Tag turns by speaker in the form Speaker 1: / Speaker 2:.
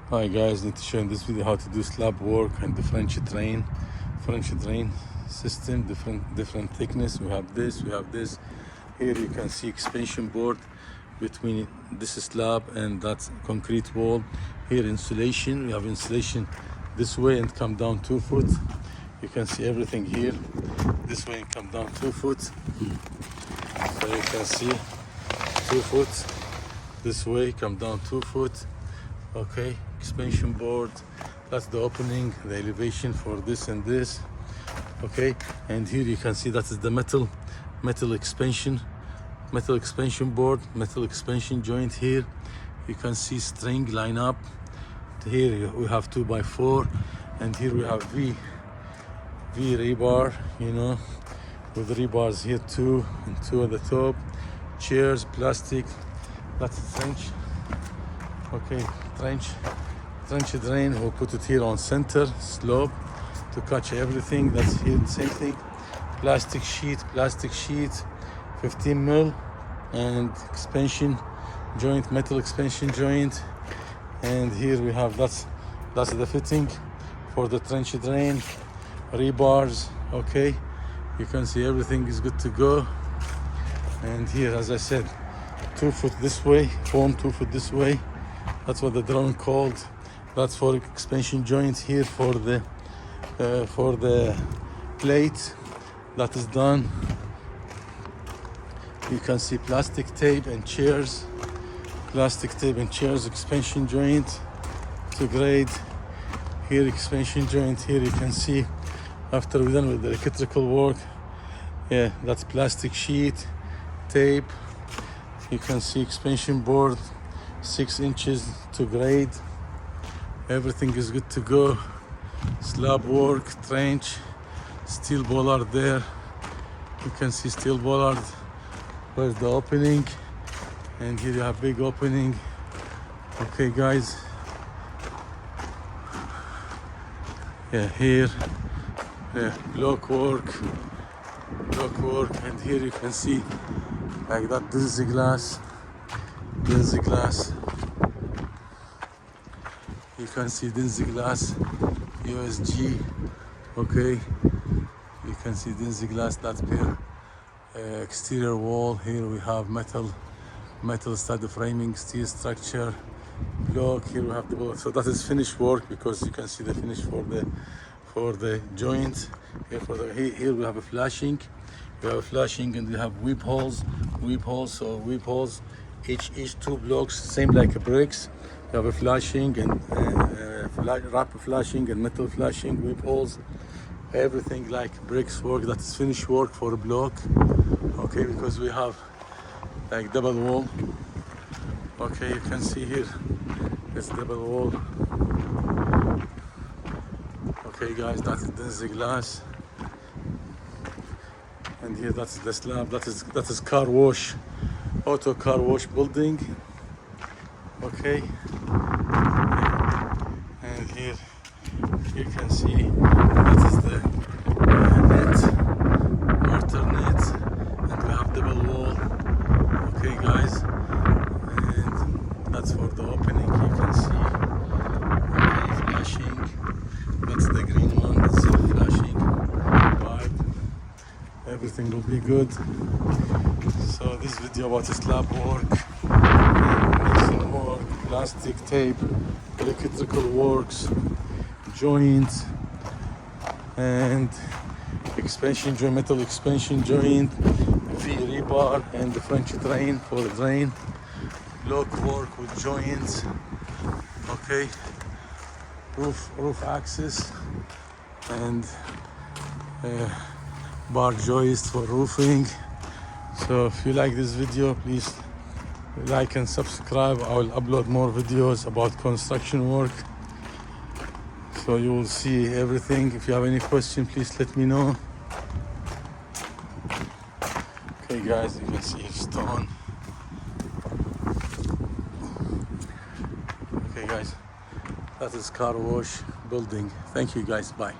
Speaker 1: Hi guys, need to show in this video how to do slab work and the French drain system, different thickness. We have this. Here you can see expansion board between this slab and that concrete wall. Here insulation, we have insulation this way and come down 2 foot. You can see everything here this way and come down 2 foot. So you can see 2 foot this way, come down 2 foot. Okay, expansion board, that's the opening, the elevation for this and this. Okay, and here you can see that is the metal expansion board, metal expansion joint. Here you can see string line up. Here we have 2x4, and here we have V rebar, with rebars here, 2 and 2 at the top. Chairs, plastic, that's a trench. Okay, trench drain, we'll put it here on center slope to catch everything. That's here the same thing. Plastic sheet 15 mil, and expansion joint, metal expansion joint. And here we have that's the fitting for the trench drain, rebars. Okay, you can see everything is good to go. And here, as I said, 2 foot this way, form 2 foot this way. That's what the drawing called. That's for expansion joint. Here for the plate that is done. You can see plastic tape and chairs, expansion joint to grade. Here expansion joint. Here you can see after we're done with the electrical work, yeah, that's plastic sheet, tape. You can see expansion board, 6 inches to grade. Everything is good to go. Slab work, trench, steel bollard there. You can see steel bollard. Where's the opening? And here you have big opening. Okay guys, yeah, here, yeah, block work, and here you can see like that densglass. You can see densglass, USG. Okay, you can see densglass, that's per exterior wall. Here we have metal stud framing, steel structure, block. Here we have the block. So that is finished work, because you can see the finish for the joint. Here we have a flashing. And we have weep holes. Each 2 blocks, same like bricks. You have a flashing and wrap flashing and metal flashing, weep holes, everything like bricks work. That is finished work for a block. Okay, because we have like double wall. Okay, you can see here it's double wall. Okay guys, that is densglass. And here that's the slab. That is car wash, auto car wash building. Okay, and here you can see that is the net, mortar net, and we have double wall. Okay guys, and that's for the opening. You can see, okay, flashing. That's the green one. That's the flashing pipe. Everything will be good. So this video about slab work, plastic tape, electrical works, joint, and expansion joint, metal expansion joint, V rebar, and the French drain for the drain, block work with joints. Okay, roof access, and bar joist for roofing. So if you like this video, please like and subscribe. I will upload more videos about construction work, so you will see everything. If you have any question, please let me know. Okay guys, you can see here stone. Okay guys, that is car wash building. Thank you guys, bye.